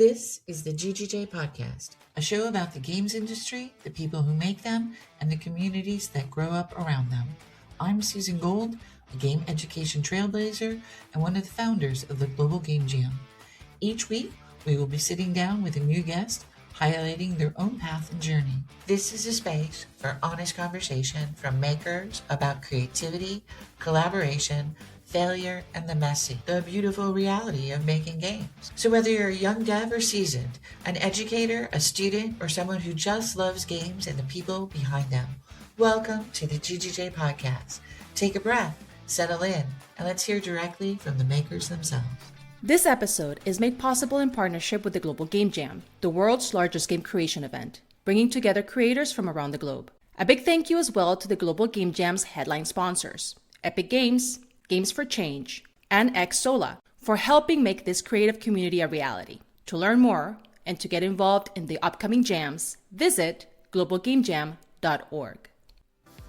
This is the GGJ Podcast, a show about the games industry, the people who make them, and the communities that grow up around them. I'm Susan Gold, a game education trailblazer and one of the founders of the Global Game Jam. Each week, we will be sitting down with a new guest, highlighting their own path and journey. This is a space for honest conversation from makers about creativity, collaboration, failure, and the messy, the beautiful reality of making games. So whether you're a young dev or seasoned, an educator, a student, or someone who just loves games and the people behind them, welcome to the GGJ Podcast. Take a breath, settle in, and let's hear directly from the makers themselves. This episode is made possible in partnership with the Global Game Jam, the world's largest game creation event, bringing together creators from around the globe. A big thank you as well to the Global Game Jam's headline sponsors, Epic Games, Games for Change, and Xsola, for helping make this creative community a reality. To learn more and to get involved in the upcoming jams, visit globalgamejam.org.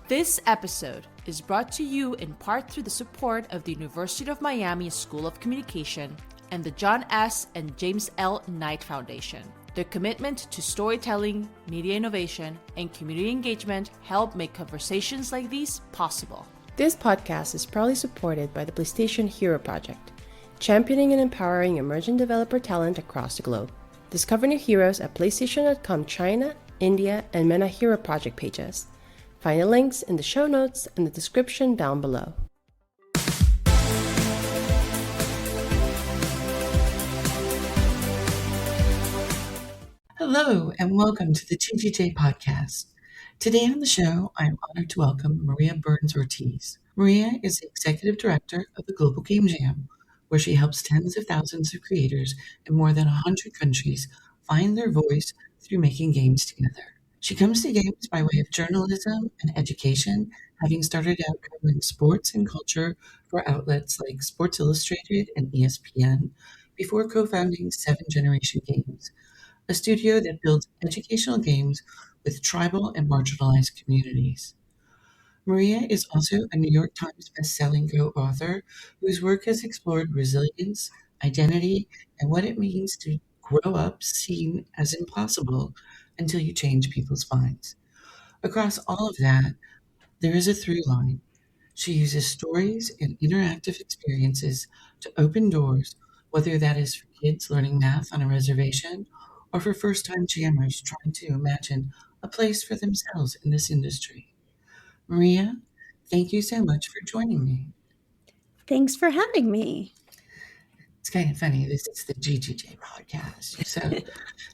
This episode is brought to you in part through the support of the University of Miami School of Communication and the John S. and James L. Knight Foundation. Their commitment to storytelling, media innovation, and community engagement help make conversations like these possible. This podcast is proudly supported by the PlayStation Hero Project, championing and empowering emerging developer talent across the globe. Discover new heroes at PlayStation.com China, India, and MENA Hero Project pages. Find the links in the show notes and the description down below. Hello, and welcome to the GGJ Podcast. Today on the show, I am honored to welcome Maria Burns Ortiz. Maria is the Executive Director of the Global Game Jam, where she helps tens of thousands of creators in more than 100 countries find their voice through making games together. She comes to games by way of journalism and education, having started out covering sports and culture for outlets like Sports Illustrated and ESPN, before co-founding 7 Generation Games, a studio that builds educational games with tribal and marginalized communities. Maria is also a New York Times best-selling co-author whose work has explored resilience, identity, and what it means to grow up seen as impossible until you change people's minds. Across all of that, there is a through line. She uses stories and interactive experiences to open doors, whether that is for kids learning math on a reservation or for first-time jammers trying to imagine a place for themselves in this industry. Maria, thank you so much for joining me. Thanks for having me. It's kind of funny. This is the GGJ Podcast, so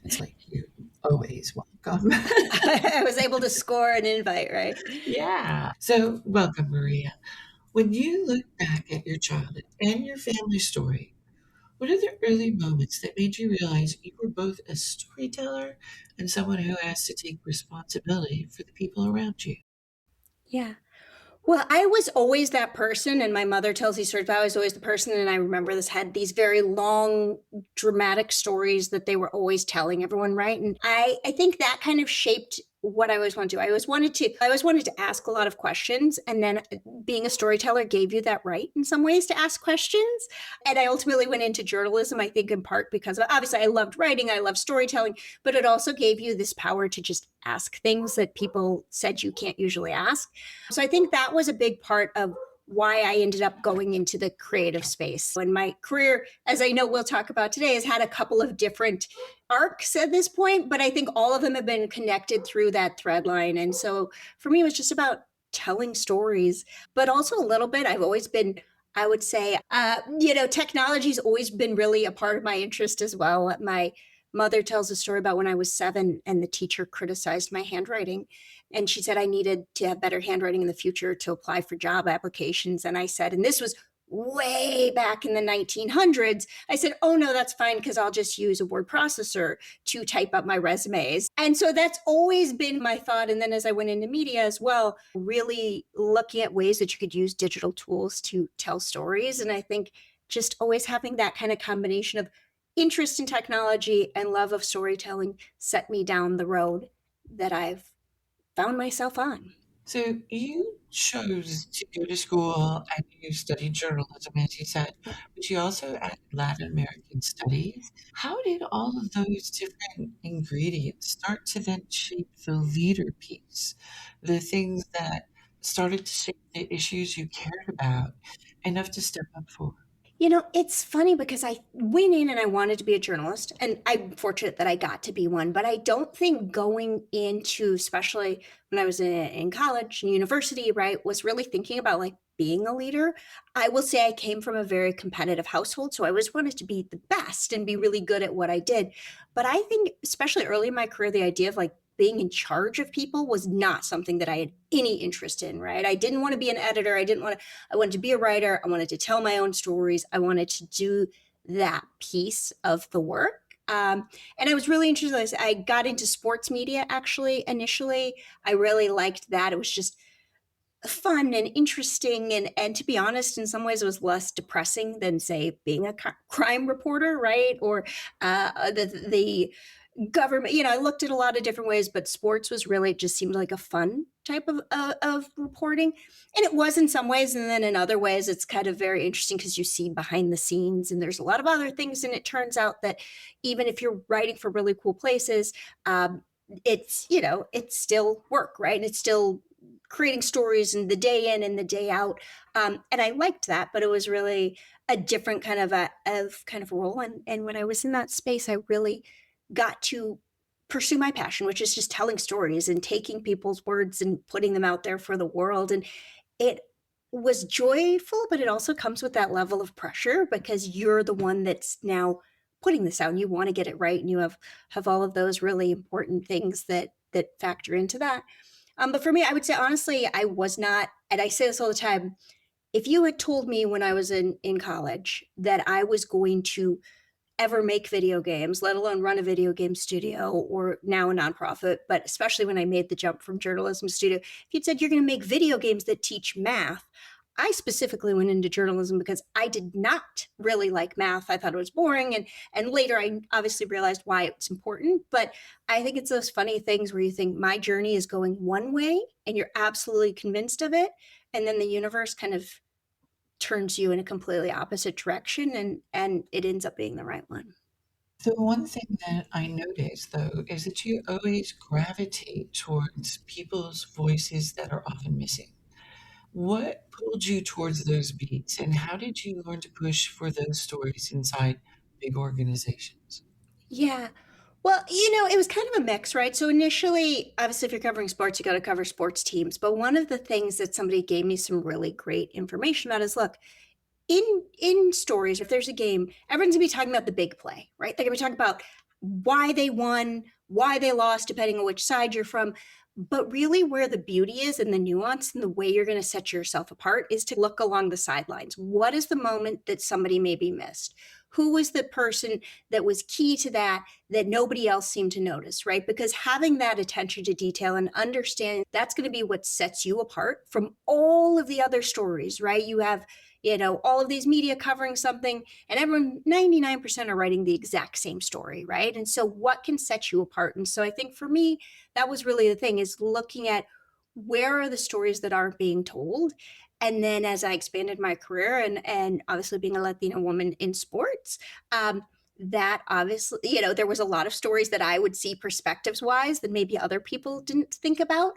it's like you always welcome. I was able to score an invite, right? Yeah. So welcome, Maria. When you look back at your childhood and your family story, what are the early moments that made you realize you were both a storyteller and someone who has to take responsibility for the people around you? Yeah. Well, I was always that person, and my mother tells these stories, but I was always the person, and I remember this had these very long, dramatic stories that they were always telling everyone, right? And I think that kind of shaped what I always wanted to do. I always wanted to ask a lot of questions, and then being a storyteller gave you that right in some ways to ask questions. And I ultimately went into journalism, I think in part because obviously I loved writing, I loved storytelling, but it also gave you this power to just ask things that people said you can't usually ask. So I think that was a big part of why I ended up going into the creative space. And my career, as I know we'll talk about today, has had a couple of different arcs at this point, but I think all of them have been connected through that thread line. And so for me, it was just about telling stories, but also a little bit, I've always been, I would say, technology's always been really a part of my interest as well. My mother tells a story about when I was 7 and the teacher criticized my handwriting. And she said I needed to have better handwriting in the future to apply for job applications. And I said, and this was way back in the 1900s, I said, oh no, that's fine, because I'll just use a word processor to type up my resumes. And so that's always been my thought. And then as I went into media as well, really looking at ways that you could use digital tools to tell stories. And I think just always having that kind of combination of interest in technology and love of storytelling set me down the road that I've found myself on. So you chose to go to school and you studied journalism, as you said, but you also added Latin American studies. How did all of those different ingredients start to then shape the leader piece, the things that started to shape the issues you cared about enough to step up for? It's funny because I went in and I wanted to be a journalist, and I'm fortunate that I got to be one. But I don't think going into, especially when I was in college and university, right, was really thinking about like being a leader. I will say I came from a very competitive household, so I always wanted to be the best and be really good at what I did. But I think, especially early in my career, the idea of like being in charge of people was not something that I had any interest in, right? I didn't want to be an editor. I wanted to be a writer. I wanted to tell my own stories. I wanted to do that piece of the work. And I was really interested. I got into sports media actually initially. I really liked that. It was just fun and interesting. And to be honest, in some ways, it was less depressing than, say, being a crime reporter, right? Or the government. I looked at a lot of different ways, but sports was really just seemed like a fun type of reporting, and it was in some ways, and then in other ways it's kind of very interesting because you see behind the scenes and there's a lot of other things, and it turns out that even if you're writing for really cool places, it's still work, right? And it's still creating stories and the day in and the day out, and I liked that, but it was really a different kind of a role, and when I was in that space I really got to pursue my passion, which is just telling stories and taking people's words and putting them out there for the world. And it was joyful, but it also comes with that level of pressure because you're the one that's now putting this out and you want to get it right. And you have all of those really important things that factor into that. But for me, I would say honestly, I was not, and I say this all the time, if you had told me when I was in college that I was going to ever make video games, let alone run a video game studio or now a nonprofit, but especially when I made the jump from journalism to studio, if you'd said you're going to make video games that teach math, I specifically went into journalism because I did not really like math. I thought it was boring. And later I obviously realized why it's important. But I think it's those funny things where you think my journey is going one way and you're absolutely convinced of it. And then the universe kind of turns you in a completely opposite direction, and it ends up being the right one. The one thing that I notice, though, is that you always gravitate towards people's voices that are often missing. What pulled you towards those beats, and how did you learn to push for those stories inside big organizations? Yeah. Well, it was kind of a mix, right? So initially, obviously, if you're covering sports, you got to cover sports teams. But one of the things that somebody gave me some really great information about is, look, in stories, if there's a game, everyone's gonna be talking about the big play, right? They're gonna be talking about why they won, why they lost, depending on which side you're from. But really, where the beauty is and the nuance and the way you're going to set yourself apart is to look along the sidelines. What is the moment that somebody maybe missed? Who was the person that was key to that nobody else seemed to notice, right? Because having that attention to detail and understanding that's going to be what sets you apart from all of the other stories, right? You have all of these media covering something, and everyone, 99% are writing the exact same story, right? And so what can set you apart? And so I think for me, that was really the thing, is looking at where are the stories that aren't being told. And then as I expanded my career and obviously being a Latina woman in sports, that obviously, there was a lot of stories that I would see perspectives wise that maybe other people didn't think about.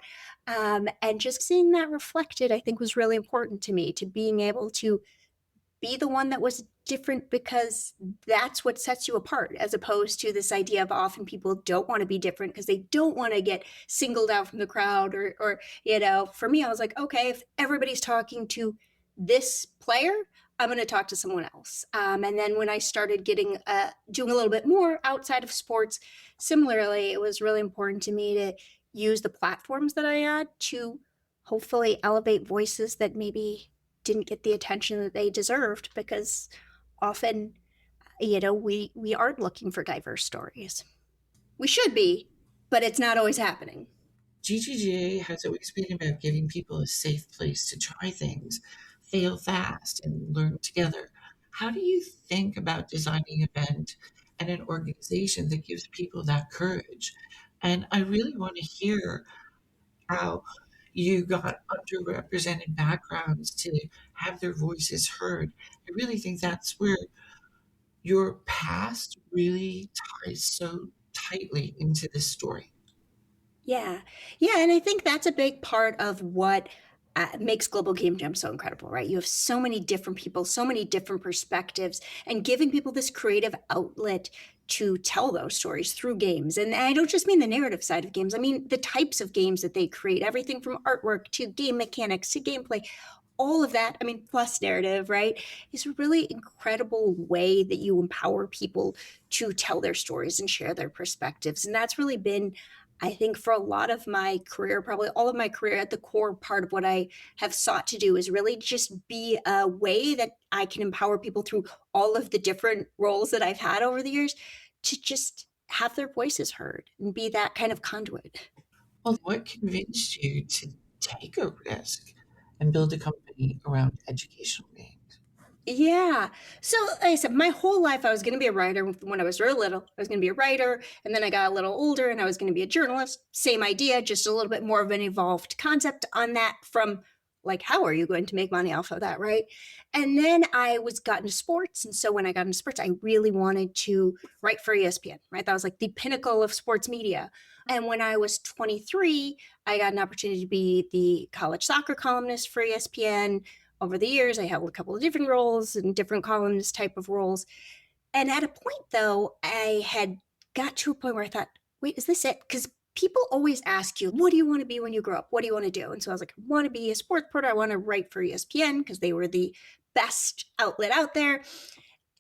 And just seeing that reflected, I think was really important to me, to being able to be the one that was different, because that's what sets you apart, as opposed to this idea of often people don't want to be different because they don't want to get singled out from the crowd, or for me, I was like, okay, if everybody's talking to this player, I'm going to talk to someone else. And then when I started doing a little bit more outside of sports, similarly, it was really important to me to use the platforms that I had to hopefully elevate voices that maybe didn't get the attention that they deserved, because often, we aren't looking for diverse stories. We should be, but it's not always happening. GGJ has always been about giving people a safe place to try things, fail fast, and learn together. How do you think about designing an event and an organization that gives people that courage? And I really want to hear how You got underrepresented backgrounds to have their voices heard. I really think that's where your past really ties so tightly into this story. Yeah. Yeah. And I think that's a big part of what makes Global Game Jam so incredible, right? You have so many different people, so many different perspectives, and giving people this creative outlet to tell those stories through games. And I don't just mean the narrative side of games, I mean the types of games that they create, everything from artwork to game mechanics to gameplay. All of that, I mean, plus narrative, right, is a really incredible way that you empower people to tell their stories and share their perspectives. And that's really been, I think, for a lot of my career, probably all of my career, at the core part of what I have sought to do is really just be a way that I can empower people through all of the different roles that I've had over the years to just have their voices heard and be that kind of conduit. Well, what convinced you to take a risk and build a company around educational games? Yeah. So, like I said, my whole life I was going to be a writer. When I was really little, I was going to be a writer. And then I got a little older and I was going to be a journalist. Same idea, just a little bit more of an evolved concept on that from like, how are you going to make money off of that? Right. And then I was got into sports. And so when I got into sports, I really wanted to write for ESPN, right? That was like the pinnacle of sports media. And when I was 23, I got an opportunity to be the college soccer columnist for ESPN. Over the years, I held a couple of different roles and different columnist type of roles. And at a point, though, I had got to a point where I thought, wait, is this it? Because people always ask you, what do you want to be when you grow up? What do you want to do? And so I was like, I want to be a sports reporter. I want to write for ESPN because they were the best outlet out there.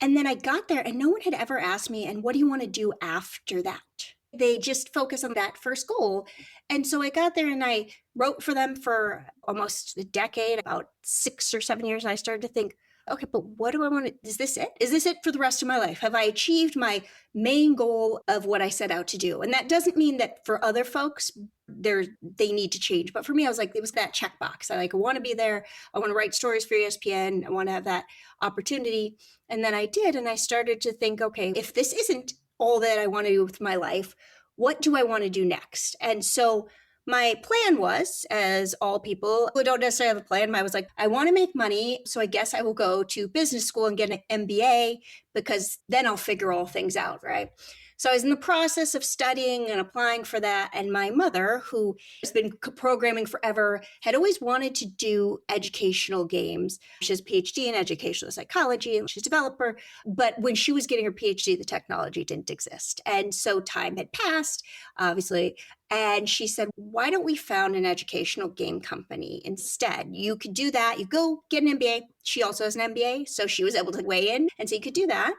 And then I got there and no one had ever asked me, and what do you want to do after that? They just focus on that first goal. And so I got there and I wrote for them for almost a decade, about 6 or 7 years. And I started to think, okay, but what do I want to, is this it? Is this it for the rest of my life? Have I achieved my main goal of what I set out to do? And that doesn't mean that for other folks, they need to change. But for me, I was like, it was that checkbox. I want to be there. I want to write stories for ESPN. I want to have that opportunity. And then I did. And I started to think, okay, if this isn't all that I want to do with my life, what do I want to do next? And so my plan was, as all people who don't necessarily have a plan, I was like, I want to make money. So I guess I will go to business school and get an MBA because then I'll figure all things out, right? So I was in the process of studying and applying for that. And my mother, who has been programming forever, had always wanted to do educational games. She has a PhD in educational psychology and she's a developer. But when she was getting her PhD, the technology didn't exist. And so time had passed, obviously. And she said, why don't we found an educational game company instead? You could do that. You go get an MBA. She also has an MBA. So she was able to weigh in and so you could do that.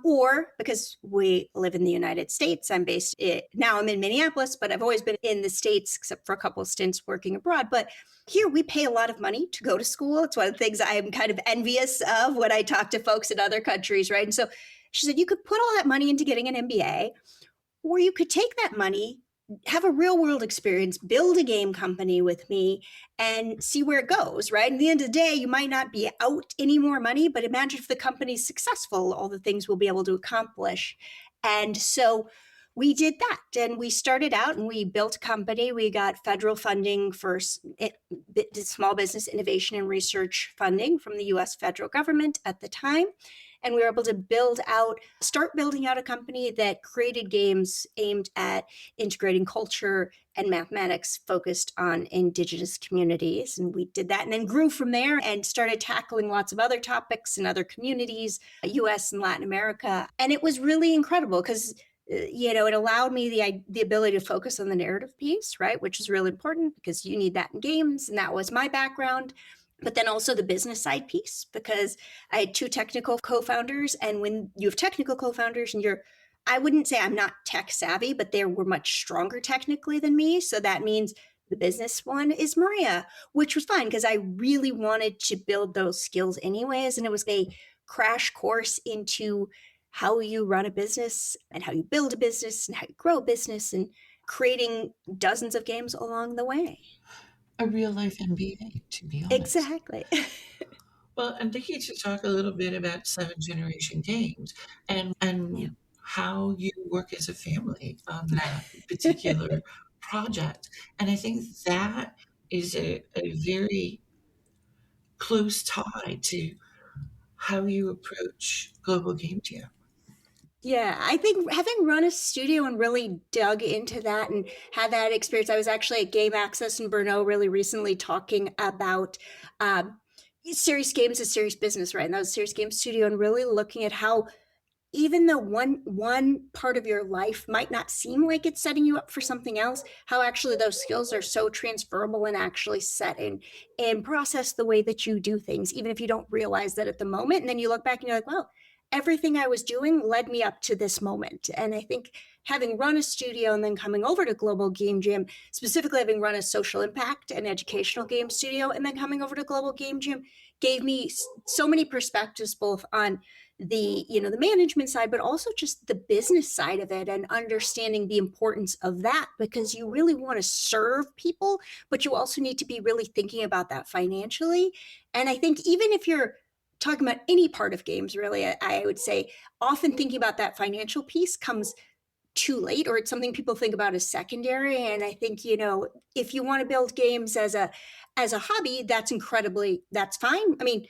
Or because we live in the United States, now I'm in Minneapolis, but I've always been in the States, except for a couple of stints working abroad. But here we pay a lot of money to go to school. It's one of the things I'm kind of envious of when I talk to folks in other countries, right? And so she said, you could put all that money into getting an MBA, or you could take that money, have a real world experience, build a game company with me and see where it goes, right? At the end of the day, you might not be out any more money, but imagine if the company's successful, all the things we'll be able to accomplish. And so we did that and we started out and we built a company. We got federal funding for small business innovation and research funding from the US federal government at the time. And we were able to start building out a company that created games aimed at integrating culture and mathematics focused on Indigenous communities. And we did that and then grew from there and started tackling lots of other topics in other communities, US and Latin America. And it was really incredible because it allowed me the ability to focus on the narrative piece, right? Which is really important because you need that in games. And that was my background. But then also the business side piece, because I had two technical co-founders. And when you have technical co-founders and I wouldn't say I'm not tech savvy, but they were much stronger technically than me. So that means the business one is Maria, which was fine because I really wanted to build those skills anyways. And it was a crash course into how you run a business and how you build a business and how you grow a business and creating dozens of games along the way. A real life MBA, to be honest. Exactly. Well, I'm thinking to talk a little bit about Seven Generation Games Yeah. and how you work as a family on that particular project. And I think that is a very close tie to how you approach Global Game Jam. Yeah, I think having run a studio and really dug into that and had that experience, I was actually at Game Access in Brno really recently talking about serious games as serious business, right? And that was a serious game studio, and really looking at how even though one part of your life might not seem like it's setting you up for something else, how actually those skills are so transferable and actually set in and process the way that you do things, even if you don't realize that at the moment. And then you look back and you're like, well, everything I was doing led me up to this moment. And I think having run a studio and then coming over to Global Game Jam, specifically having run a social impact and educational game studio, and then coming over to Global Game Jam gave me so many perspectives, both on the management side, but also just the business side of it, and understanding the importance of that, because you really want to serve people, but you also need to be really thinking about that financially. And I think even if you're talking about any part of games, really, I would say often thinking about that financial piece comes too late, or it's something people think about as secondary. And I think, if you want to build games as a hobby, that's fine. I mean,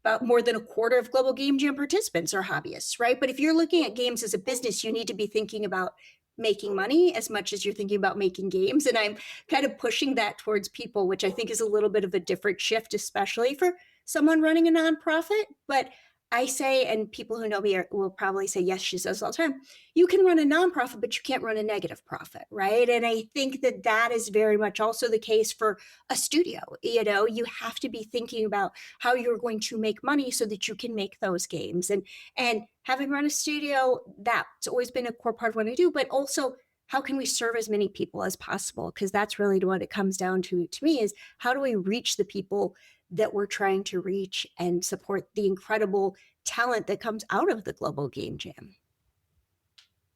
about more than a quarter of Global Game Jam participants are hobbyists, right? But if you're looking at games as a business, you need to be thinking about making money as much as you're thinking about making games. And I'm kind of pushing that towards people, which I think is a little bit of a different shift, especially for someone running a nonprofit. But I say, and people who know me will probably say, yes, she says all the time, you can run a nonprofit, but you can't run a negative profit, right? And I think that is very much also the case for a studio. You have to be thinking about how you're going to make money so that you can make those games. And having run a studio, that's always been a core part of what I do, but also how can we serve as many people as possible? Because that's really what it comes down to me, is how do we reach the people that we're trying to reach and support the incredible talent that comes out of the Global Game Jam.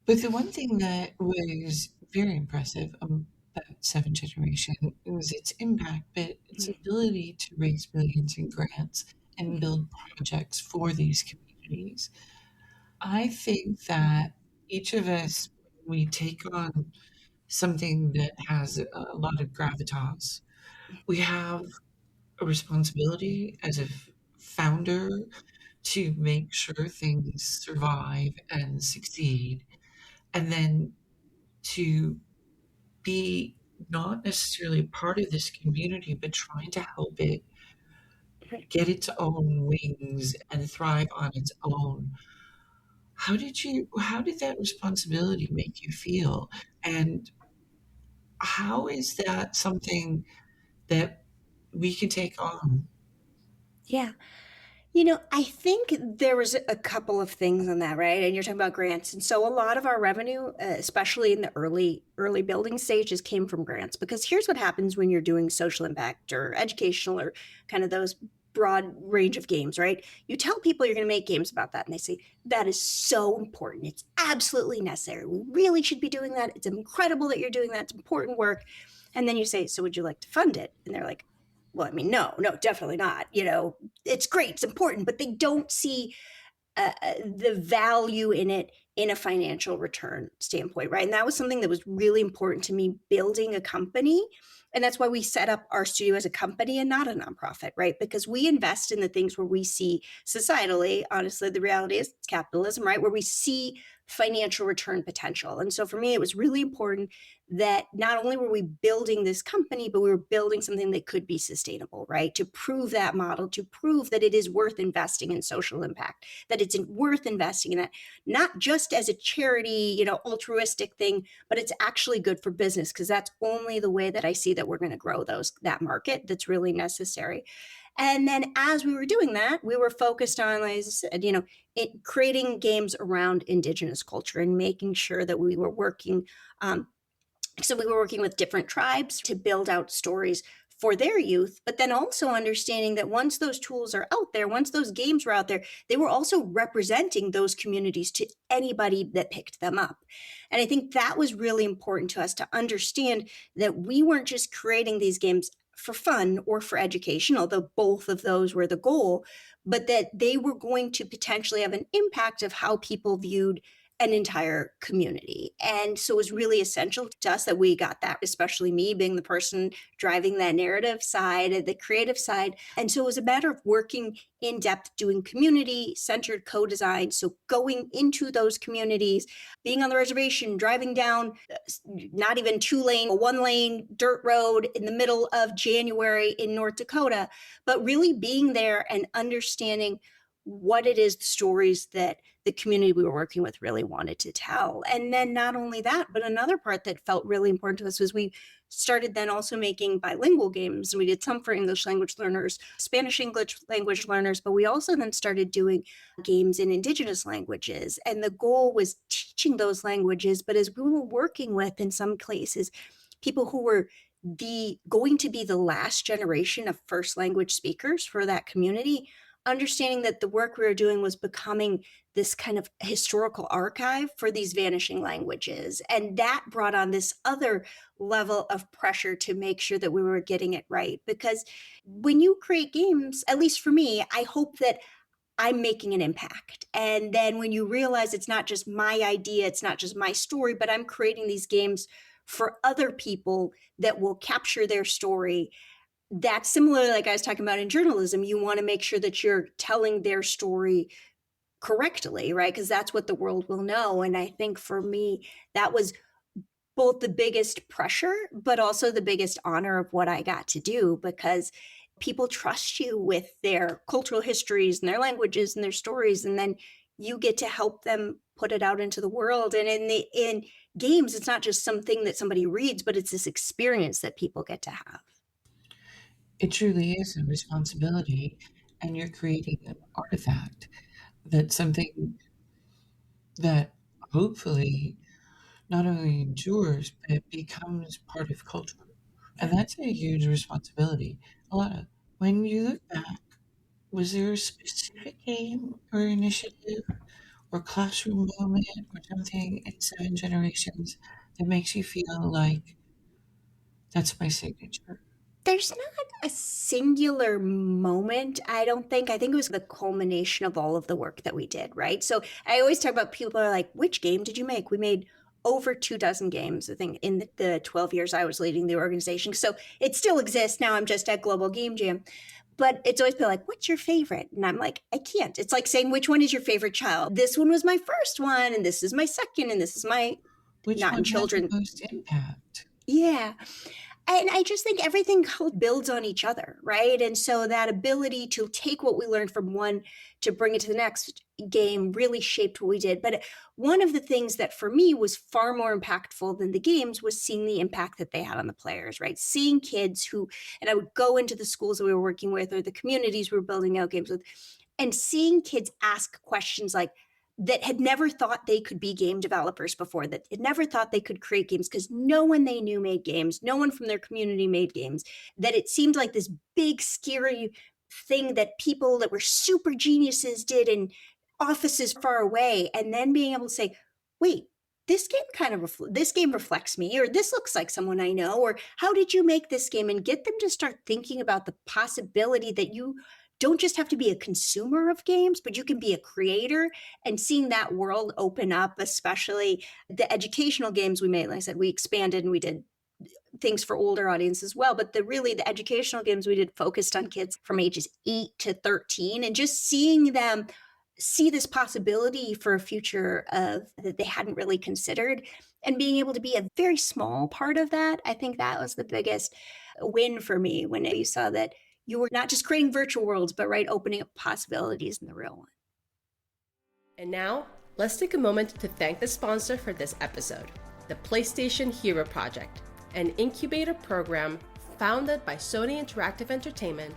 But the one thing that was very impressive about Seven Generation was its impact, but its ability to raise millions in grants and build projects for these communities. I think that each of us, when we take on something that has a lot of gravitas, we have a responsibility as a founder to make sure things survive and succeed, and then to be not necessarily part of this community, but trying to help it get its own wings and thrive on its own. How did that responsibility make you feel? And how is that something that we can take on? Yeah. I think there was a couple of things on that, right? And you're talking about grants. And so a lot of our revenue, especially in the early building stages, came from grants. Because here's what happens when you're doing social impact or educational or kind of those broad range of games, right? You tell people you're going to make games about that, and they say, that is so important. It's absolutely necessary. We really should be doing that. It's incredible that you're doing that. It's important work. And then you say, so would you like to fund it? And they're like, well, I mean, no, definitely not. It's great, it's important, but they don't see the value in it in a financial return standpoint, right? And that was something that was really important to me building a company. And that's why we set up our studio as a company and not a nonprofit, right? Because we invest in the things where we see societally, honestly, the reality is it's capitalism, right? Where we see financial return potential. And so for me, it was really important that not only were we building this company, but we were building something that could be sustainable, right? To prove that model, to prove that it is worth investing in social impact, that it's worth investing in that, not just as a charity, altruistic thing, but it's actually good for business, because that's only the way that I see that we're going to grow that market that's really necessary. And then as we were doing that, we were focused on, as I said, creating games around Indigenous culture and making sure that we were working. So we were working with different tribes to build out stories for their youth, but then also understanding that once those tools are out there, once those games were out there, they were also representing those communities to anybody that picked them up. And I think that was really important to us to understand that we weren't just creating these games for fun or for education, although both of those were the goal, but that they were going to potentially have an impact of how people viewed an entire community. And so it was really essential to us that we got that, especially me being the person driving that narrative side, the creative side. And so it was a matter of working in depth, doing community-centered co-design. So going into those communities, being on the reservation, driving down not even 2-lane, a 1-lane dirt road in the middle of January in North Dakota, but really being there and understanding what it is, the stories that the community we were working with really wanted to tell. And then not only that, but another part that felt really important to us was we started then also making bilingual games. We did some for English language learners, Spanish English language learners, but we also then started doing games in Indigenous languages. And the goal was teaching those languages, but as we were working with, in some cases, people who were going to be the last generation of first language speakers for that community, understanding that the work we were doing was becoming this kind of historical archive for these vanishing languages. And that brought on this other level of pressure to make sure that we were getting it right. Because when you create games, at least for me, I hope that I'm making an impact. And then when you realize it's not just my idea, it's not just my story, but I'm creating these games for other people that will capture their story. That's similar, like I was talking about in journalism. You want to make sure that you're telling their story correctly, right? Because that's what the world will know. And I think for me, that was both the biggest pressure, but also the biggest honor of what I got to do, because people trust you with their cultural histories and their languages and their stories. And then you get to help them put it out into the world. And in games, it's not just something that somebody reads, but it's this experience that people get to have. It truly is a responsibility, and you're creating an artifact that's something that hopefully not only endures, but it becomes part of culture. And that's a huge responsibility. Alana, when you look back, was there a specific game or initiative or classroom moment or something in Seven Generations that makes you feel like that's my signature? There's not a singular moment, I don't think. I think it was the culmination of all of the work that we did, right? So I always talk about, people are like, which game did you make? We made over 24 games, I think, in the 12 years I was leading the organization. So it still exists. Now I'm just at Global Game Jam. But it's always been like, what's your favorite? And I'm like, I can't. It's like saying, which one is your favorite child? This one was my first one, and this is my second, and this is my Which not one in had the children. most impact? Yeah. And I just think everything builds on each other, right? And so that ability to take what we learned from one to bring it to the next game really shaped what we did. But one of the things that for me was far more impactful than the games was seeing the impact that they had on the players, right? Seeing kids who, and I would go into the schools that we were working with or the communities we were building out games with, and seeing kids ask questions like, that had never thought they could be game developers before, that had never thought they could create games because no one they knew made games, no one from their community made games, that it seemed like this big, scary thing that people that were super geniuses did in offices far away, and then being able to say, wait, this game this game reflects me, or this looks like someone I know, or how did you make this game? And get them to start thinking about the possibility that you don't just have to be a consumer of games, but you can be a creator, and seeing that world open up, especially the educational games we made. Like I said, we expanded and we did things for older audience as well. But the educational games we did focused on kids from ages 8 to 13, and just seeing them see this possibility for a future that they hadn't really considered, and being able to be a very small part of that. I think that was the biggest win for me, when you saw that you were not just creating virtual worlds, but opening up possibilities in the real one. And now, let's take a moment to thank the sponsor for this episode, the PlayStation Hero Project, an incubator program founded by Sony Interactive Entertainment,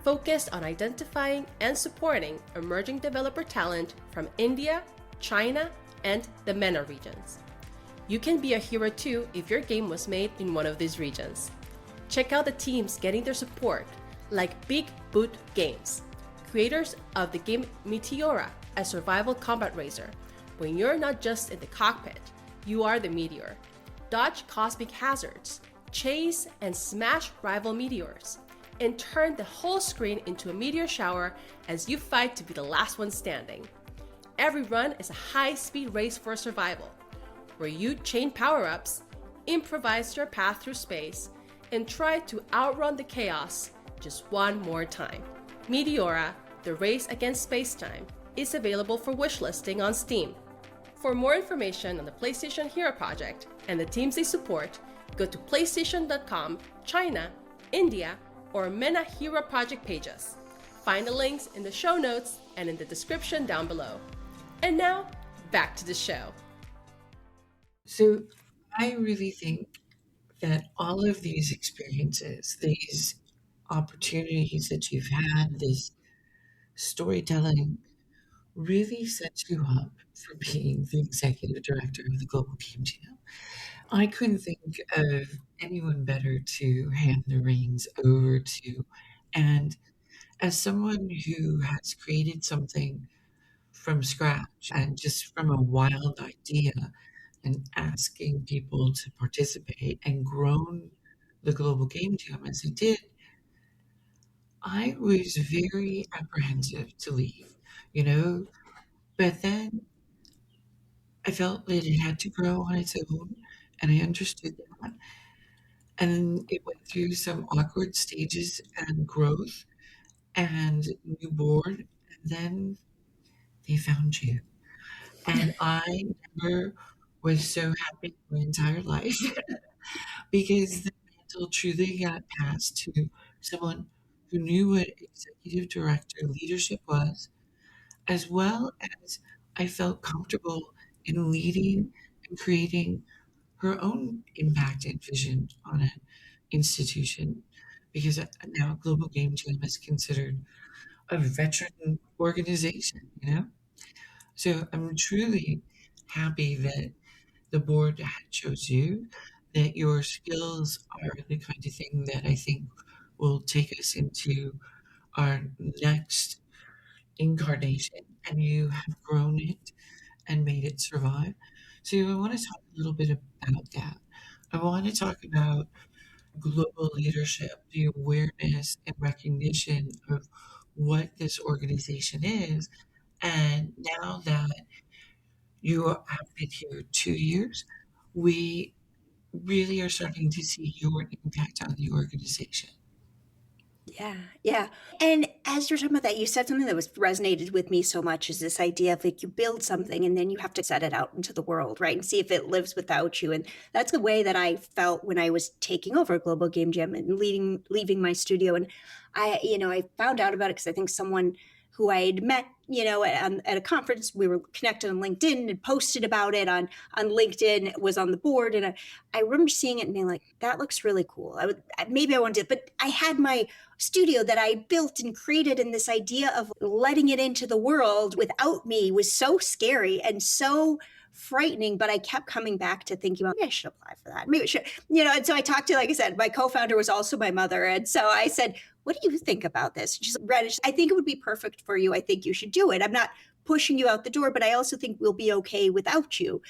focused on identifying and supporting emerging developer talent from India, China, and the MENA regions. You can be a hero too if your game was made in one of these regions. Check out the teams getting their support, like Big Boot Games, creators of the game Meteora, a survival combat racer. When you're not just in the cockpit, you are the meteor. Dodge cosmic hazards, chase and smash rival meteors, and turn the whole screen into a meteor shower as you fight to be the last one standing. Every run is a high-speed race for survival, where you chain power-ups, improvise your path through space, and try to outrun the chaos just one more time. Meteora, the race against space-time, is available for wishlisting on Steam. For more information on the PlayStation Hero Project and the teams they support, go to PlayStation.com, China, India, or MENA Hero Project pages. Find the links in the show notes and in the description down below. And now, back to the show. So I really think that all of these experiences, these opportunities that you've had, this storytelling really sets you up for being the executive director of the Global Game Jam. I couldn't think of anyone better to hand the reins over to. And as someone who has created something from scratch and just from a wild idea and asking people to participate and grown the Global Game Jam as I did, I was very apprehensive to leave, you know, but then I felt that it had to grow on its own, and I understood that. And it went through some awkward stages and growth and new board, and then they found you. And I never was so happy my entire life because the mantle truly got passed to someone who knew what executive director leadership was, as well as I felt comfortable in leading and creating her own impact and vision on an institution because now Global Game Jam is considered a veteran organization, you know? So I'm truly happy that the board had chose you, that your skills are the kind of thing that I think will take us into our next incarnation, and you have grown it and made it survive. So I want to talk a little bit about that. I want to talk about global leadership, the awareness and recognition of what this organization is. And now that you have been here 2 years, we really are starting to see your impact on the organization. Yeah, yeah. And as you're talking about that, you said something that was resonated with me so much is this idea of like you build something and then you have to set it out into the world, right? And see if it lives without you. And that's the way that I felt when I was taking over Global Game Jam and leaving my studio. And I found out about it because I think someone who I had met, at a conference, we were connected on LinkedIn and posted about it on LinkedIn, was on the board. And I remember seeing it and being like, that looks really cool. Maybe I wanted to, but I had my studio that I built and created, and this idea of letting it into the world without me was so scary and so frightening. But I kept coming back to thinking about, maybe I should apply for that. Maybe I should, and so I talked to, like I said, my co-founder was also my mother. And so I said, what do you think about this? She's read it. I think it would be perfect for you. I think you should do it. I'm not pushing you out the door, but I also think we'll be okay without you.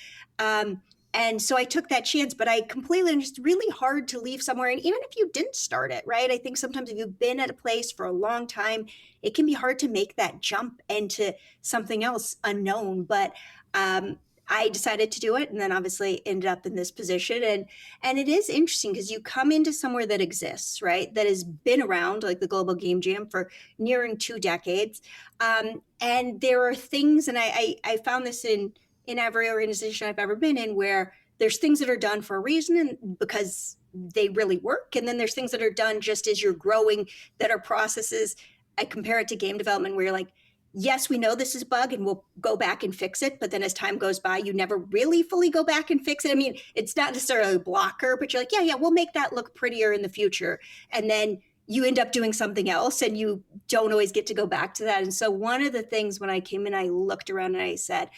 And so I took that chance, but I completely, and it's really hard to leave somewhere. And even if you didn't start it, right? I think sometimes if you've been at a place for a long time, it can be hard to make that jump into something else unknown. But I decided to do it, and then obviously ended up in this position. And it is interesting because you come into somewhere that exists, right? That has been around, like the Global Game Jam, for nearing 2 decades. And there are things, and I found this in every organization I've ever been in, where there's things that are done for a reason and because they really work. And then there's things that are done just as you're growing that are processes. I compare it to game development where you're like, yes, we know this is a bug and we'll go back and fix it. But then as time goes by, you never really fully go back and fix it. I mean, it's not necessarily a blocker, but you're like, yeah, we'll make that look prettier in the future. And then you end up doing something else and you don't always get to go back to that. And so one of the things when I came in, I looked around and I said,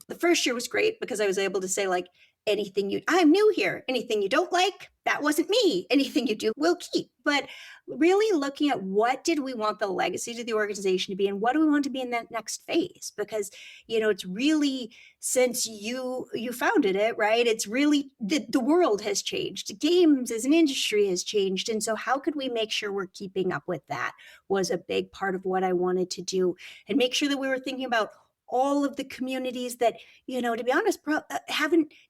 the first year was great because I was able to say, like, I'm new here. Anything you don't like, that wasn't me. Anything you do, we'll keep. But really looking at what did we want the legacy to the organization to be and what do we want to be in that next phase? Because, it's really, since you founded it, right? It's really, the world has changed. Games as an industry has changed. And so how could we make sure we're keeping up with that was a big part of what I wanted to do, and make sure that we were thinking about all of the communities that, to be honest,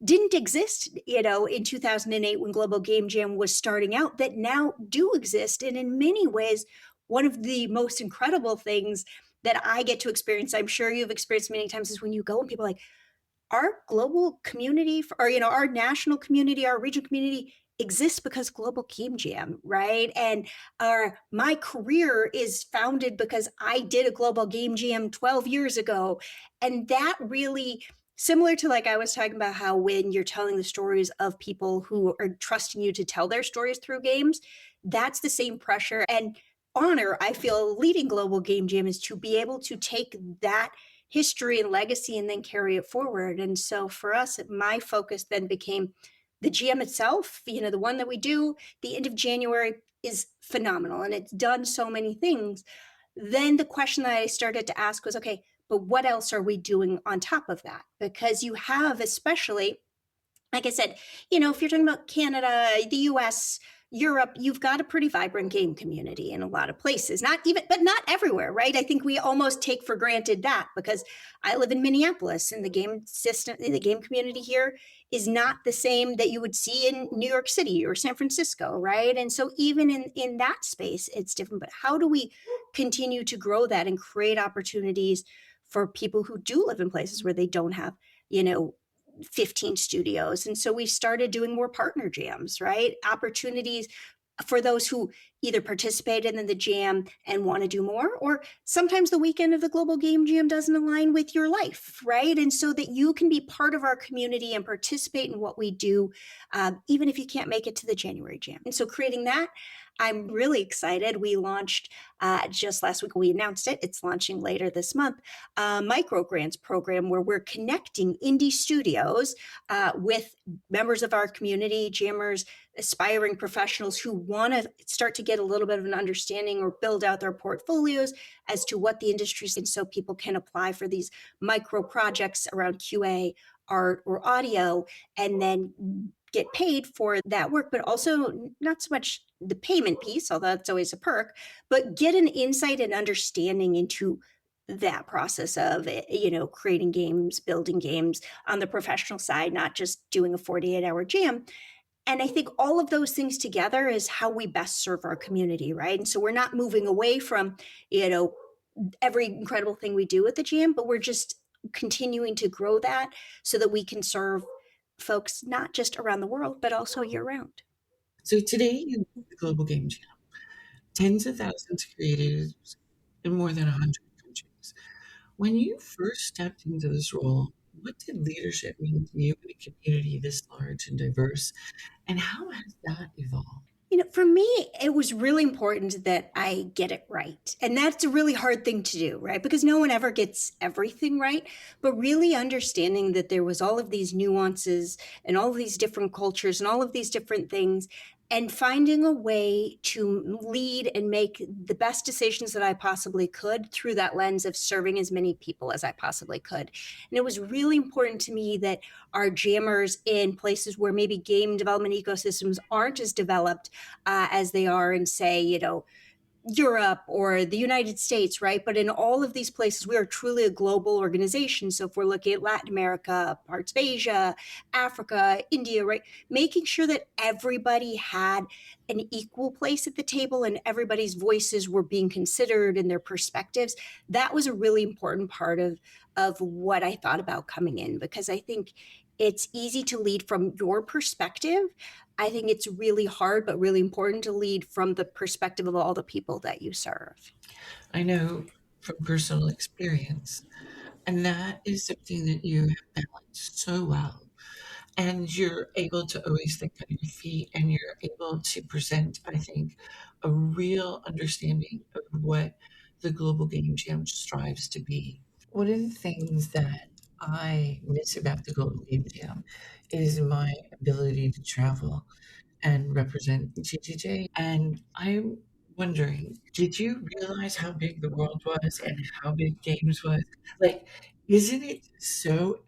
didn't exist, in 2008 when Global Game Jam was starting out, that now do exist. And in many ways, one of the most incredible things that I get to experience, I'm sure you've experienced many times, is when you go and people are like, our global community, or our national community, our regional community exists because Global Game Jam, right? And my career is founded because I did a Global Game Jam 12 years ago. And that really, similar to, like I was talking about, how when you're telling the stories of people who are trusting you to tell their stories through games, that's the same pressure and honor I feel leading Global Game Jam, is to be able to take that history and legacy and then carry it forward. And so for us, my focus then became the GM itself. The one that we do the end of January is phenomenal and it's done so many things. Then the question that I started to ask was, okay, but what else are we doing on top of that? Because you have, especially, like I said, if you're talking about Canada, the US, Europe, you've got a pretty vibrant game community in a lot of places. But not everywhere, right? I think we almost take for granted that, because I live in Minneapolis and the game community here is not the same that you would see in New York City or San Francisco, right? And so even in that space, it's different. But how do we continue to grow that and create opportunities for people who do live in places where they don't have, 15 studios? And so we started doing more partner jams, right? Opportunities for those who either participated in the jam and want to do more, or sometimes the weekend of the Global Game Jam doesn't align with your life, right? And so that you can be part of our community and participate in what we do, even if you can't make it to the January jam. And so creating that, I'm really excited. We launched just last week. We announced it. It's launching later this month. Micro grants program where we're connecting indie studios with members of our community, jammers, aspiring professionals who want to start to get a little bit of an understanding or build out their portfolios as to what the industry is. And so people can apply for these micro projects around QA, art, or audio, and then get paid for that work, but also not so much the payment piece, although that's always a perk, but get an insight and understanding into that process of, creating games, building games on the professional side, not just doing a 48-hour jam. And I think all of those things together is how we best serve our community, right? And so we're not moving away from, every incredible thing we do at the jam, but we're just continuing to grow that so that we can serve folks not just around the world, but also year round. So today in the Global Game Jam, tens of thousands of creators in more than 100 countries. When you first stepped into this role, what did leadership mean to you in a community this large and diverse, and how has that evolved? For me, it was really important that I get it right. And that's a really hard thing to do, right? Because no one ever gets everything right. But really understanding that there was all of these nuances and all of these different cultures and all of these different things, and finding a way to lead and make the best decisions that I possibly could through that lens of serving as many people as I possibly could. And it was really important to me that our jammers in places where maybe game development ecosystems aren't as developed as they are in, say, Europe or the United States, right? But in all of these places, we are truly a global organization. So if we're looking at Latin America, parts of Asia, Africa, India, right? Making sure that everybody had an equal place at the table and everybody's voices were being considered and their perspectives. That was a really important part of what I thought about coming in, because I think it's easy to lead from your perspective. I think it's really hard, but really important to lead from the perspective of all the people that you serve. I know from personal experience, and that is something that you have balanced so well. And you're able to always think on your feet, and you're able to present, I think, a real understanding of what the Global Game Jam strives to be. One of the things that I miss about the Global Game Jam is my ability to travel and represent GGJ. And I'm wondering, did you realize how big the world was and how big games was? Like, isn't it so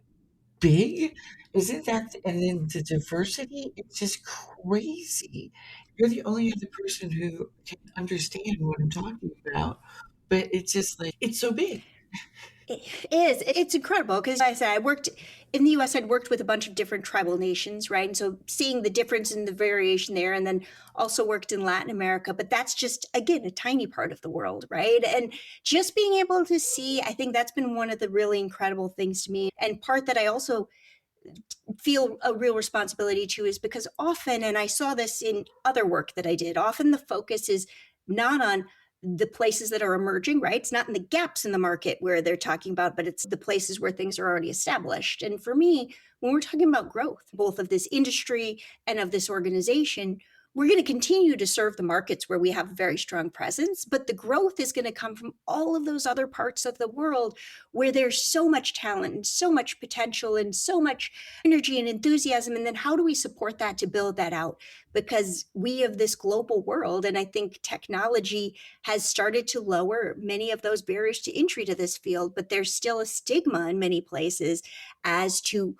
big? Isn't that, and then the diversity, it's just crazy. You're the only other person who can understand what I'm talking about, but it's just like, it's so big. It is. It's incredible because I said I worked in the US, I'd worked with a bunch of different tribal nations, right? And so seeing the difference in the variation there, and then also worked in Latin America, but that's just, again, a tiny part of the world, right? And just being able to see, I think that's been one of the really incredible things to me. And part that I also feel a real responsibility to is because often, and I saw this in other work that I did, often the focus is not on the places that are emerging, right? It's not in the gaps in the market where they're talking about, but it's the places where things are already established. And for me, when we're talking about growth, both of this industry and of this organization, we're going to continue to serve the markets where we have a very strong presence, but the growth is going to come from all of those other parts of the world where there's so much talent and so much potential and so much energy and enthusiasm. And then how do we support that to build that out? Because we have this global world, and I think technology has started to lower many of those barriers to entry to this field, but there's still a stigma in many places as to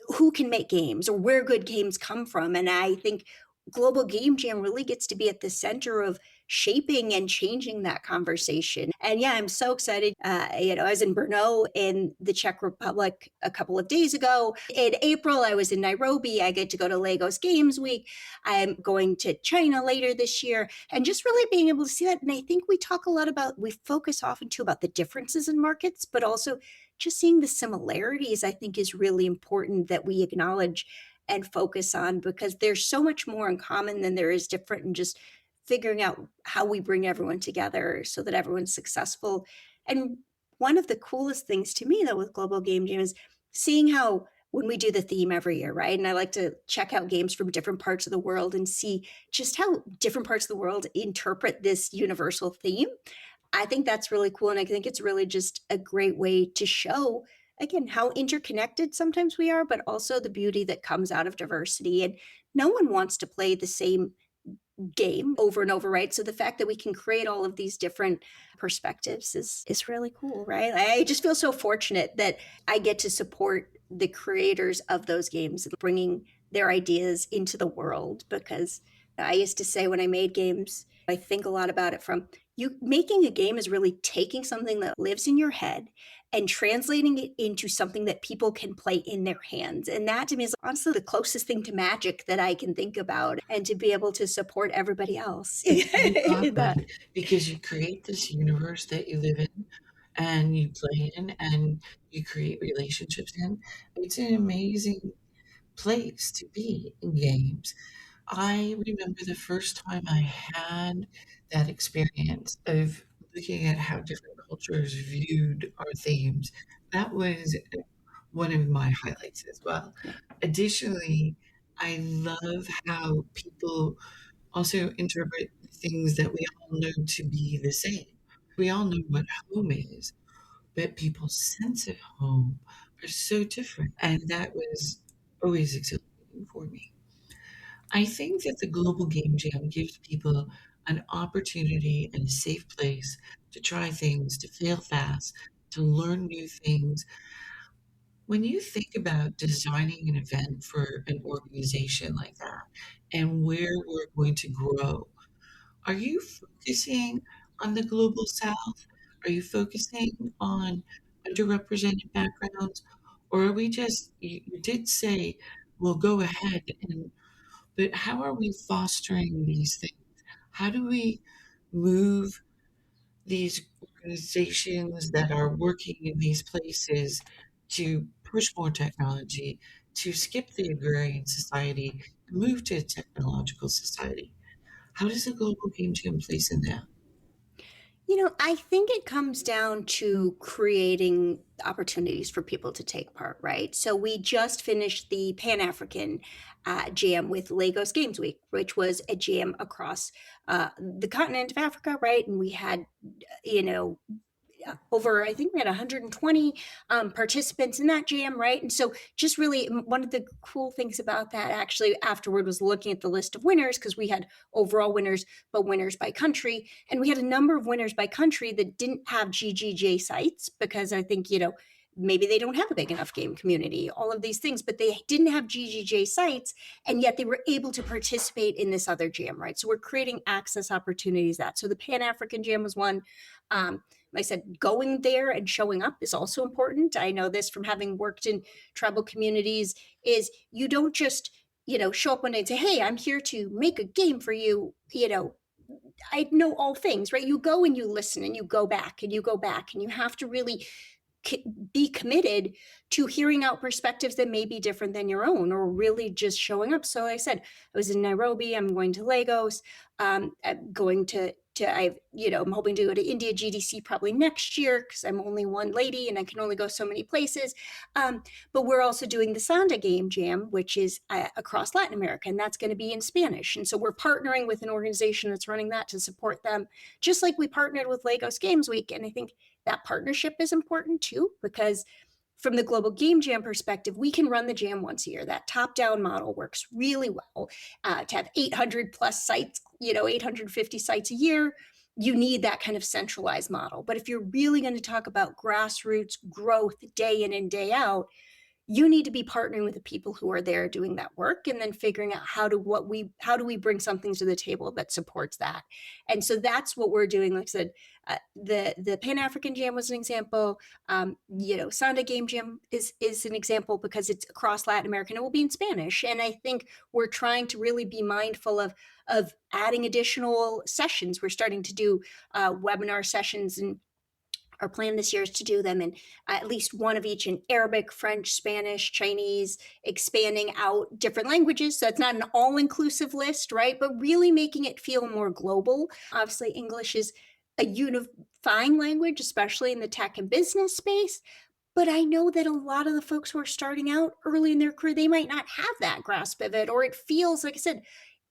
who can make games or where good games come from. And I think Global Game Jam really gets to be at the center of shaping and changing that conversation. And yeah, I'm so excited. I was in Brno in the Czech Republic a couple of days ago. In April, I was in Nairobi. I get to go to Lagos Games Week. I'm going to China later this year, and just really being able to see that. And I think we focus often too about the differences in markets, but also just seeing the similarities, I think, is really important that we acknowledge and focus on, because there's so much more in common than there is different, and just figuring out how we bring everyone together so that everyone's successful. And one of the coolest things to me, though, with Global Game Jam is seeing how when we do the theme every year, right? And I like to check out games from different parts of the world and see just how different parts of the world interpret this universal theme. I think that's really cool. And I think it's really just a great way to show, again, how interconnected sometimes we are, but also the beauty that comes out of diversity. And no one wants to play the same game over and over, right? So the fact that we can create all of these different perspectives is really cool, right? I just feel so fortunate that I get to support the creators of those games, bringing their ideas into the world. Because I used to say when I made games, I think a lot about it from you making a game is really taking something that lives in your head and translating it into something that people can play in their hands. And that to me is honestly the closest thing to magic that I can think about, and to be able to support everybody else It's really in that. awkward because you create this universe that you live in and you play in and you create relationships in. It's an amazing place to be in games. I remember the first time I had that experience of looking at how different cultures viewed our themes. That was one of my highlights as well. Additionally, I love how people also interpret things that we all know to be the same. We all know what home is, but people's sense of home are so different. And that was always exhilarating for me. I think that the Global Game Jam gives people an opportunity and a safe place to try things, to fail fast, to learn new things. When you think about designing an event for an organization like that and where we're going to grow, are you focusing on the global south? Are you focusing on underrepresented backgrounds? Or are we just, you did say, well, go ahead and but how are we fostering these things? How do we move these organizations that are working in these places to push more technology, to skip the agrarian society, and move to a technological society? How does the global game jam place in that? I think it comes down to creating opportunities for people to take part, right? So we just finished the Pan African Jam with Lagos Games Week, which was a jam across the continent of Africa, right? And we had, you know, I think we had 120 participants in that jam, right? And so, just really, one of the cool things about that actually afterward was looking at the list of winners, because we had overall winners, but winners by country. And we had a number of winners by country that didn't have GGJ sites, because I think, maybe they don't have a big enough game community, all of these things, but they didn't have GGJ sites, and yet they were able to participate in this other jam, right? So we're creating access opportunities. So the Pan African Jam was one. like I said, going there and showing up is also important. I know this from having worked in tribal communities, is you don't just, show up one day and say, hey, I'm here to make a game for you. I know all things, right? You go and you listen and you go back and you go back, and you have to really be committed to hearing out perspectives that may be different than your own, or really just showing up. So I said, I was in Nairobi, I'm going to Lagos, I'm going to I'm hoping to go to India GDC probably next year, because I'm only one lady and I can only go so many places. But we're also doing the Sanda Game Jam, which is across Latin America, and that's going to be in Spanish. And so we're partnering with an organization that's running that to support them, just like we partnered with Lagos Games Week. And I think that partnership is important too, because from the Global Game Jam perspective, we can run the jam once a year. That top-down model works really well. To have 800 plus sites, 850 sites a year, you need that kind of centralized model. But if you're really going to talk about grassroots growth day in and day out, you need to be partnering with the people who are there doing that work, and then figuring out how do we bring something to the table that supports that. And so that's what we're doing. Like I said, the Pan African Jam was an example. Sanda Game Jam is an example because it's across Latin America and it will be in Spanish. And I think we're trying to really be mindful of adding additional sessions. We're starting to do webinar sessions, and our plan this year is to do them in at least one of each in Arabic, French, Spanish, Chinese, expanding out different languages. So it's not an all-inclusive list, right? But really making it feel more global. Obviously, English is a unifying language, especially in the tech and business space. But I know that a lot of the folks who are starting out early in their career, they might not have that grasp of it, or it feels, like I said,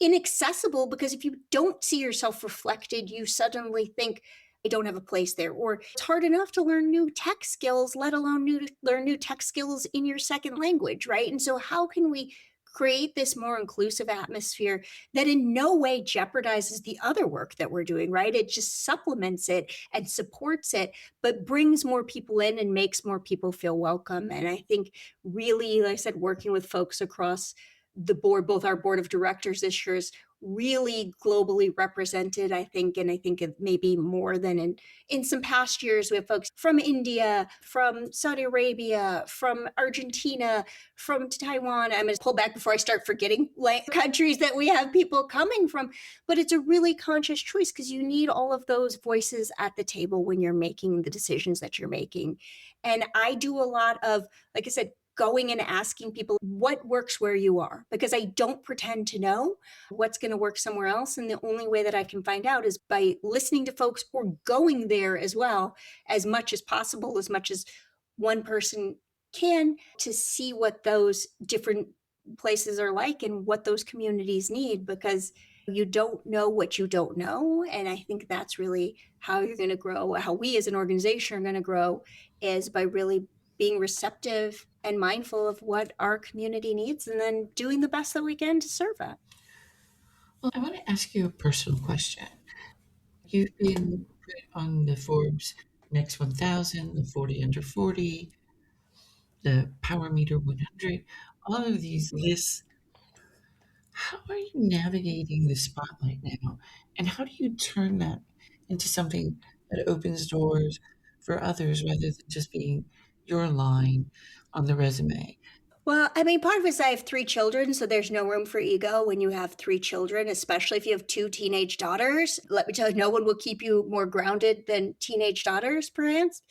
inaccessible, because if you don't see yourself reflected, you suddenly think, I don't have a place there. Or it's hard enough to learn new tech skills, let alone learn new tech skills in your second language, right? And so how can we create this more inclusive atmosphere that in no way jeopardizes the other work that we're doing, right? It just supplements it and supports it, but brings more people in and makes more people feel welcome. And I think really, like I said, working with folks across the board, both our board of directors this year is really globally represented, I think, and I think it may be more than in some past years. We have folks from India, from Saudi Arabia, from Argentina, from Taiwan. I'm going to pull back before I start forgetting countries that we have people coming from, but it's a really conscious choice, because you need all of those voices at the table when you're making the decisions that you're making. And I do a lot of, like I said, going and asking people what works where you are, because I don't pretend to know what's going to work somewhere else. And the only way that I can find out is by listening to folks or going there as well, as much as possible, as much as one person can, to see what those different places are like and what those communities need, because you don't know what you don't know. And I think that's really how you're going to grow, how we as an organization are going to grow, is by really being receptive and mindful of what our community needs, and then doing the best that we can to serve it. Well, I want to ask you a personal question. You've been put on the Forbes Next 1000, the 40 Under 40, the Power Meter 100, all of these lists. How are you navigating the spotlight now? And how do you turn that into something that opens doors for others, rather than just being your line on the resume? Well, I mean, part of it is I have 3 children, so there's no room for ego when you have 3 children, especially if you have 2 teenage daughters. Let me tell you, no one will keep you more grounded than teenage daughters, perhaps.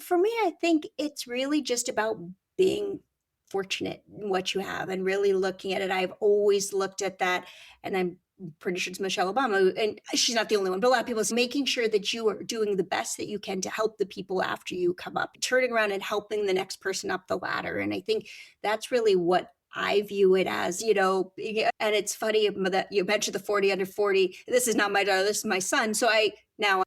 For me, I think it's really just about being fortunate in what you have and really looking at it. I've always looked at that, and I'm pretty sure it's Michelle Obama, and she's not the only one, but a lot of people is making sure that you are doing the best that you can to help the people after you come up, turning around and helping the next person up the ladder. And I think that's really what I view it as, and it's funny that you mentioned the 40 under 40. This is not my daughter, this is my son. So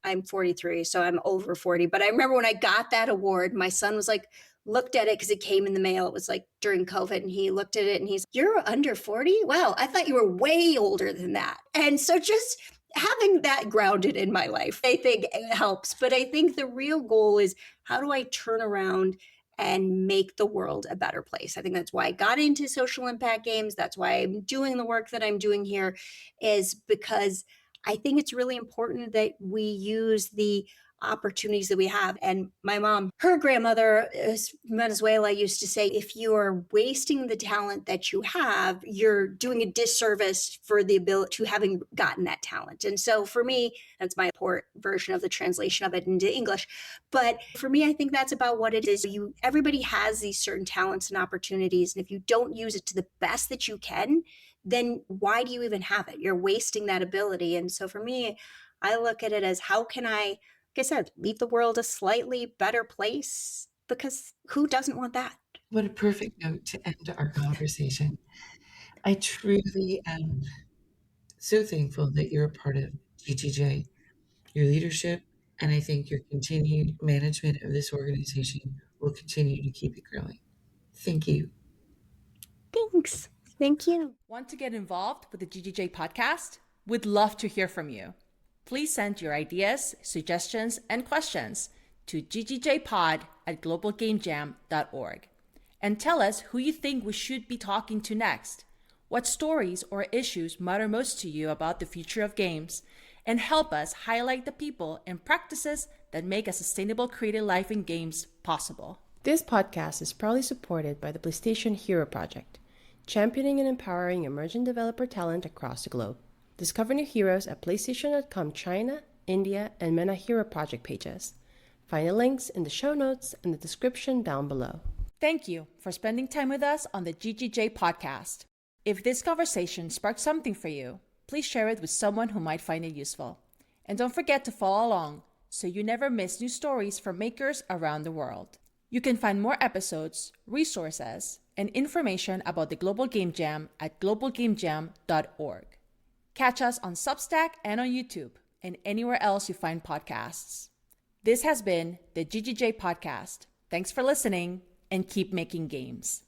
I'm 43, so I'm over 40. But I remember when I got that award, my son was like, looked at it because it came in the mail. It was like during COVID, and he looked at it and he's, you're under 40? Wow, I thought you were way older than that. And so just having that grounded in my life, I think it helps. But I think the real goal is, how do I turn around and make the world a better place? I think that's why I got into social impact games. That's why I'm doing the work that I'm doing here, is because I think it's really important that we use the opportunities that we have. And my mom, her grandmother is Venezuela, used to say, if you are wasting the talent that you have, you're doing a disservice for the ability to having gotten that talent. And so for me, that's my poor version of the translation of it into English. But for me, I think that's about what it is. Everybody has these certain talents and opportunities. And if you don't use it to the best that you can, then why do you even have it? You're wasting that ability. And so for me, I look at it as how can I, like I said, leave the world a slightly better place? Because who doesn't want that? What a perfect note to end our conversation. I truly am so thankful that you're a part of GGJ, your leadership, and I think your continued management of this organization will continue to keep it growing. Thank you. Thanks. Thank you. Want to get involved with the GGJ podcast? We'd love to hear from you. Please send your ideas, suggestions, and questions to ggjpod@globalgamejam.org. And tell us who you think we should be talking to next, what stories or issues matter most to you about the future of games, and help us highlight the people and practices that make a sustainable creative life in games possible. This podcast is proudly supported by the PlayStation Hero Project, championing and empowering emerging developer talent across the globe. Discover new heroes at PlayStation.com China, India, and MENA Hero Project pages. Find the links in the show notes and the description down below. Thank you for spending time with us on the GGJ podcast. If this conversation sparked something for you, please share it with someone who might find it useful. And don't forget to follow along so you never miss new stories from makers around the world. You can find more episodes, resources, and information about the Global Game Jam at globalgamejam.org. Catch us on Substack and on YouTube and anywhere else you find podcasts. This has been the GGJ Podcast. Thanks for listening and keep making games.